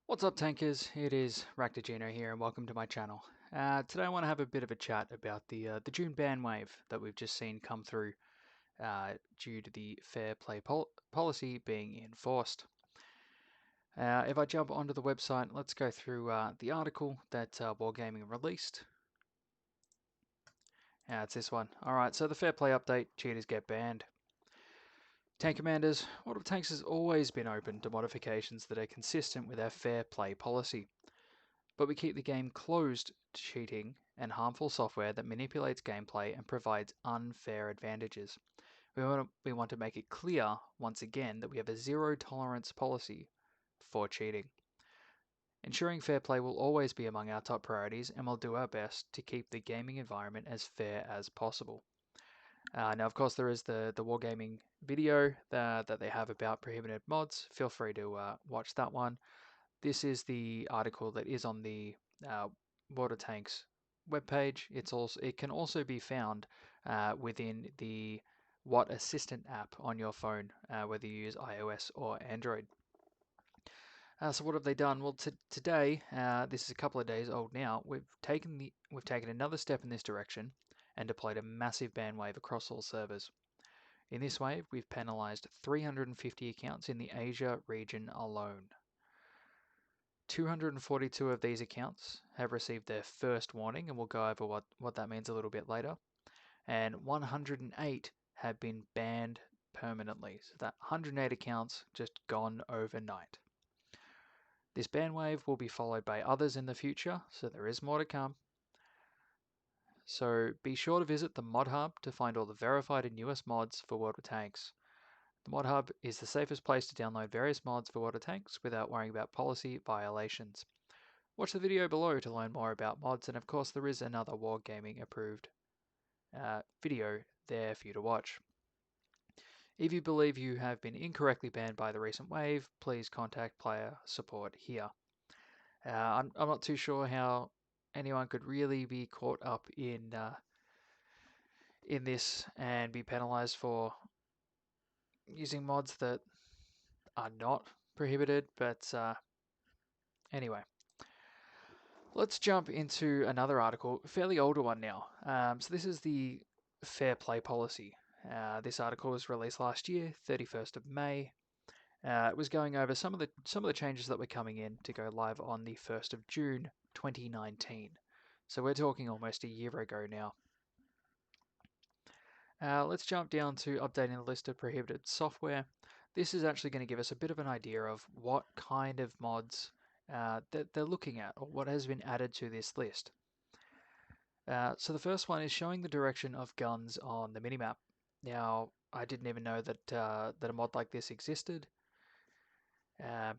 What's up, tankers? It is Raktajino here, and welcome to my channel. Today I want to have a bit of a chat about the June ban wave that we've just seen come through due to the fair play policy being enforced. If I jump onto the website, let's go through the article that Wargaming released. It's this one. Alright, so the fair play update, cheaters get banned. Tank Commanders, World of Tanks has always been open to modifications that are consistent with our fair play policy. But we keep the game closed to cheating and harmful software that manipulates gameplay and provides unfair advantages. We want to make it clear, once again, that we have a zero tolerance policy for cheating. Ensuring fair play will always be among our top priorities, and we'll do our best to keep the gaming environment as fair as possible. Now, of course, there is the Wargaming video that they have about prohibited mods. Feel free to watch that one. This is the article that is on the Water Tanks webpage. It can also be found within the Watt Assistant app on your phone, whether you use iOS or Android. So what have they done? Well, today, this is a couple of days old now. We've taken another step in this direction and deployed a massive ban wave across all servers. In this wave, we've penalized 350 accounts in the Asia region alone. 242 of these accounts have received their first warning, and we'll go over what that means a little bit later. And 108 have been banned permanently. So that 108 accounts just gone overnight. This ban wave will be followed by others in the future, so there is more to come. So be sure to visit the Mod Hub to find all the verified and newest mods for World of Tanks. The Mod Hub is the safest place to download various mods for World of Tanks without worrying about policy violations. Watch the video below to learn more about mods, and of course there is another Wargaming approved video there for you to watch. If you believe you have been incorrectly banned by the recent wave, please contact player support here. I'm not too sure how anyone could really be caught up in this and be penalized for using mods that are not prohibited, but anyway. Let's jump into another article, a fairly older one now. So this is the fair play policy. This article was released last year, 31st of May. It was going over some of the changes that were coming in to go live on the 1st of June 2019. So we're talking almost a year ago now. Let's jump down to updating the list of prohibited software. This is actually going to give us a bit of an idea of what kind of mods that they're looking at, or what has been added to this list. So the first one is showing the direction of guns on the minimap. Now, I didn't even know that that a mod like this existed, uh,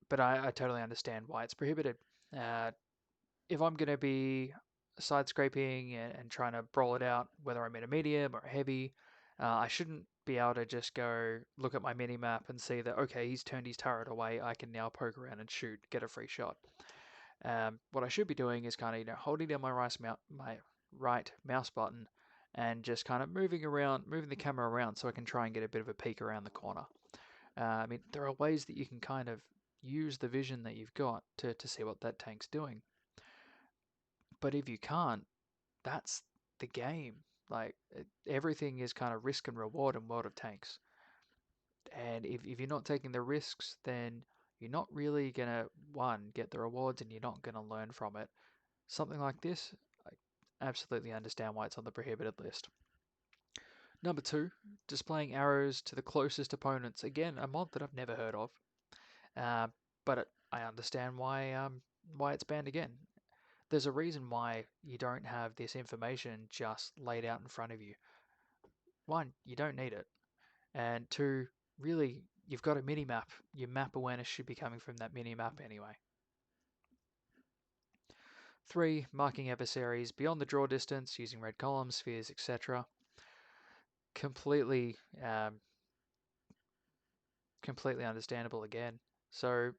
but I totally understand why it's prohibited. If I'm going to be side scraping and trying to brawl it out, whether I'm in a medium or a heavy, I shouldn't be able to just go look at my minimap and see that, okay, he's turned his turret away, I can now poke around and shoot, get a free shot. What I should be doing is kind of holding down my right mouse button and just kind of moving the camera around so I can try and get a bit of a peek around the corner. I mean, there are ways that you can kind of use the vision that you've got to see what that tank's doing. But if you can't, that's the game. Like everything is kind of risk and reward in World of Tanks. And if you're not taking the risks, then you're not really gonna, one, get the rewards, and you're not gonna learn from it. Something like this, I absolutely understand why it's on the prohibited list. Number two, displaying arrows to the closest opponents. Again, a mod that I've never heard of, but I understand why it's banned again. There's a reason why you don't have this information just laid out in front of you. One, you don't need it, and two, really, you've got a mini map. Your map awareness should be coming from that mini map anyway. 3. Marking adversaries beyond the draw distance using red columns, spheres, etc. Completely, completely understandable again. So,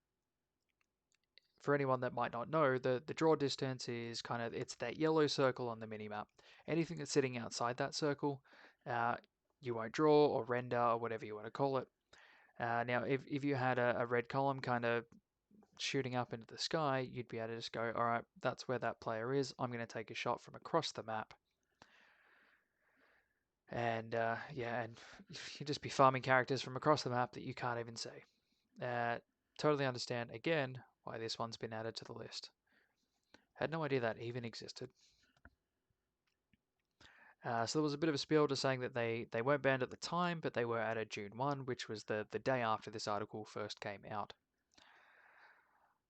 for anyone that might not know, the draw distance is it's that yellow circle on the minimap. Anything that's sitting outside that circle, you won't draw or render or whatever you want to call it. Now, if you had a red column kind of shooting up into the sky, you'd be able to just go, all right, that's where that player is. I'm going to take a shot from across the map. And yeah, and you'd just be farming characters from across the map that you can't even see. Totally understand, again, why this one's been added to the list. Had no idea that even existed. So there was a bit of a spiel to saying that they weren't banned at the time, but they were added June 1, which was the day after this article first came out.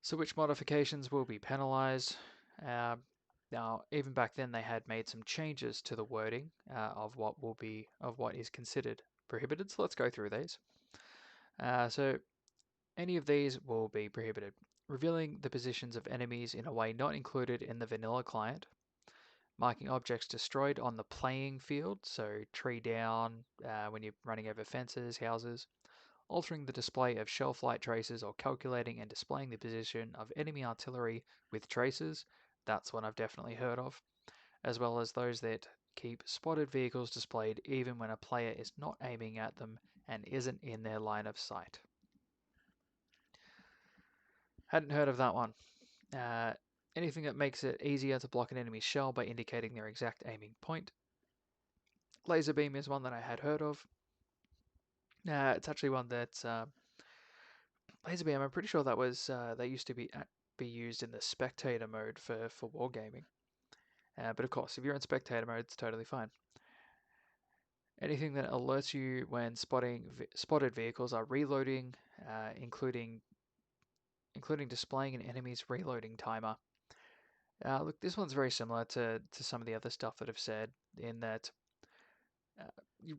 So which modifications will be penalized? Now, even back then, they had made some changes to the wording of what is considered prohibited. So let's go through these. So any of these will be prohibited. Revealing the positions of enemies in a way not included in the vanilla client. Marking objects destroyed on the playing field, so tree down when you're running over fences, houses. Altering the display of shelf light traces or calculating and displaying the position of enemy artillery with traces. That's one I've definitely heard of. As well as those that keep spotted vehicles displayed even when a player is not aiming at them and isn't in their line of sight. Hadn't heard of that one. Anything that makes it easier to block an enemy's shell by indicating their exact aiming point. Laser beam is one that I had heard of. It's actually one that laser beam. I'm pretty sure that was they used to be used in the spectator mode for wargaming. But of course, if you're in spectator mode, it's totally fine. Anything that alerts you when spotted vehicles are reloading, including displaying an enemy's reloading timer. Look, this one's very similar to some of the other stuff that I've said, in that you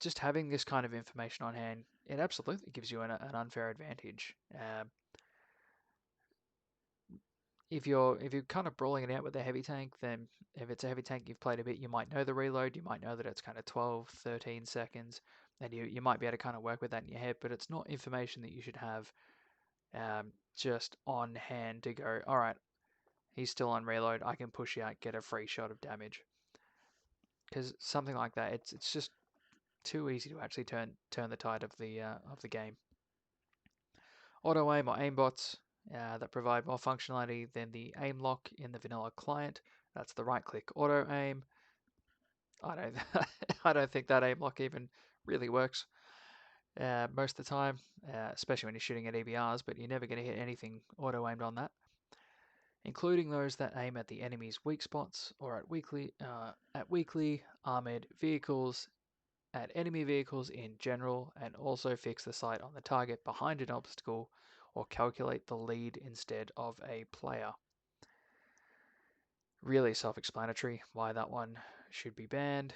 just having this kind of information on hand, it absolutely gives you an unfair advantage. If you're kind of brawling it out with a heavy tank, then if it's a heavy tank you've played a bit, you might know the reload, you might know that it's kind of 12, 13 seconds, and you might be able to kind of work with that in your head, but it's not information that you should have just on hand to go, all right, he's still on reload, I can push out, get a free shot of damage. Because something like that, it's just too easy to actually turn the tide of the game. Auto aim or aimbots that provide more functionality than the aim lock in the vanilla client. That's the right click auto aim. I don't I don't think that aim lock even really works most of the time, especially when you're shooting at EBRs, but you're never going to hit anything auto aimed on that. Including those that aim at the enemy's weak spots or at weakly armored vehicles, at enemy vehicles in general, and also fix the sight on the target behind an obstacle or calculate the lead instead of a player. Really self-explanatory why that one should be banned.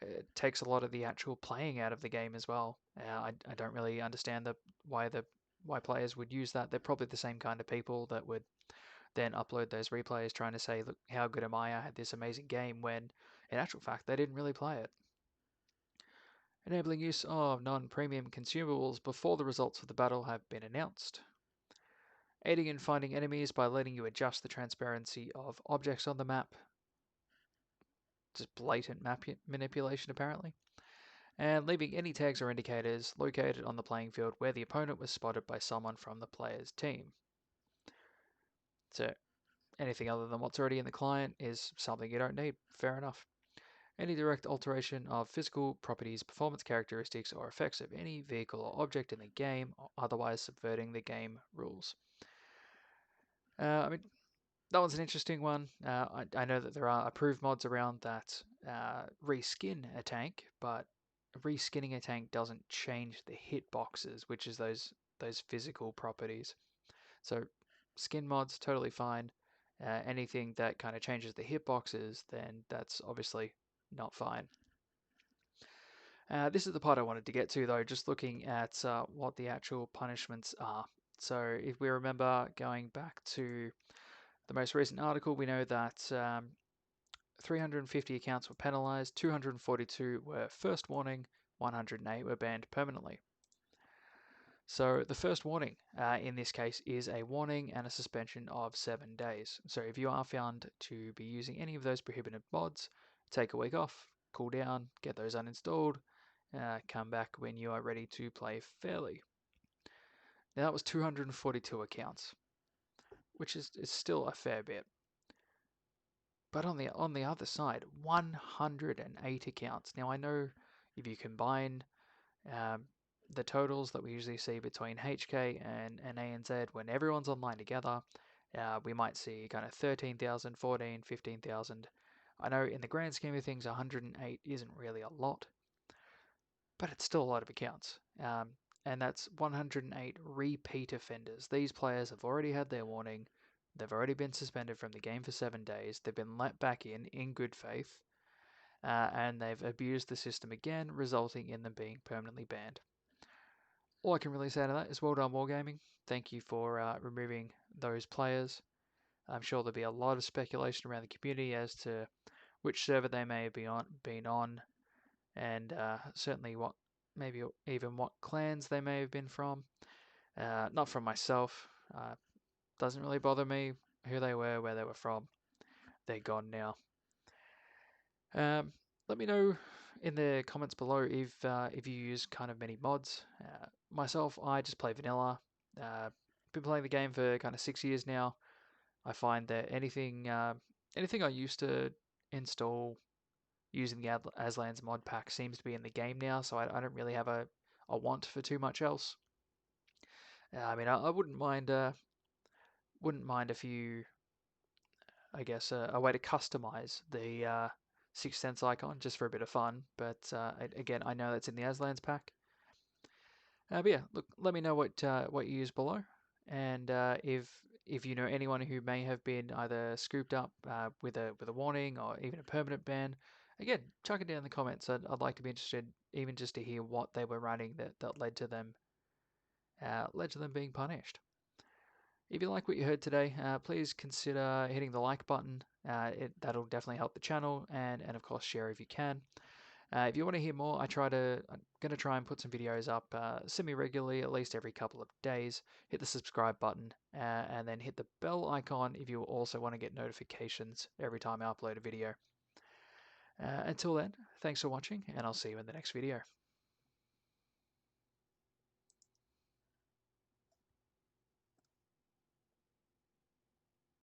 It takes a lot of the actual playing out of the game as well. I don't really understand why players would use that. They're probably the same kind of people that would then upload those replays trying to say, look, how good am I? I had this amazing game, when in actual fact they didn't really play it. Enabling use of non-premium consumables before the results of the battle have been announced. Aiding in finding enemies by letting you adjust the transparency of objects on the map. Just blatant map manipulation, apparently. And leaving any tags or indicators located on the playing field where the opponent was spotted by someone from the player's team. So anything other than what's already in the client is something you don't need. Fair enough. Any direct alteration of physical properties, performance characteristics, or effects of any vehicle or object in the game, or otherwise subverting the game rules. I mean, that one's an interesting one. I know that there are approved mods around that reskin a tank, but reskinning a tank doesn't change the hitboxes, which is those physical properties. So skin mods, totally fine. Anything that kind of changes the hitboxes, then that's obviously not fine. This is the part I wanted to get to, though, just looking at what the actual punishments are. So if we remember going back to the most recent article, we know that 350 accounts were penalized, 242 were first warning, 108 were banned permanently. So the first warning in this case is a warning and a suspension of 7 days. So if you are found to be using any of those prohibited mods, take a week off, cool down, get those uninstalled, come back when you are ready to play fairly. Now that was 242 accounts, which is still a fair bit. But on the other side, 108 accounts. Now I know if you combine um, the totals that we usually see between HK and ANZ when everyone's online together, we might see kind of 13,000, 14, 15,000. I know in the grand scheme of things, 108 isn't really a lot, but it's still a lot of accounts. And that's 108 repeat offenders. These players have already had their warning. They've already been suspended from the game for 7 days. They've been let back in good faith, and they've abused the system again, resulting in them being permanently banned. All I can really say to that is well done, Wargaming. Thank you for removing those players. I'm sure there'll be a lot of speculation around the community as to which server they may have been on, and certainly what, maybe even what clans they may have been from. Not from myself. Doesn't really bother me who they were, where they were from. They're gone now. Let me know in the comments below if you use kind of many mods. Myself, I just play vanilla. Been playing the game for kind of 6 years now. I find that anything I used to install using the Aslan's mod pack seems to be in the game now, so I don't really have a want for too much else. I mean, I wouldn't mind if you, I guess, a way to customize the Sixth Sense icon just for a bit of fun. But again, I know that's in the Aslan's pack. But yeah, look, let me know what you use below, and if you know anyone who may have been either scooped up with a warning or even a permanent ban, again, chuck it down in the comments. I'd like to be interested, even just to hear what they were running that led to them being punished. If you like what you heard today, please consider hitting the like button. That'll definitely help the channel, and of course share if you can. If you want to hear more, I'm going to try and put some videos up semi-regularly, at least every couple of days. Hit the subscribe button and then hit the bell icon if you also want to get notifications every time I upload a video. Until then, thanks for watching, and I'll see you in the next video.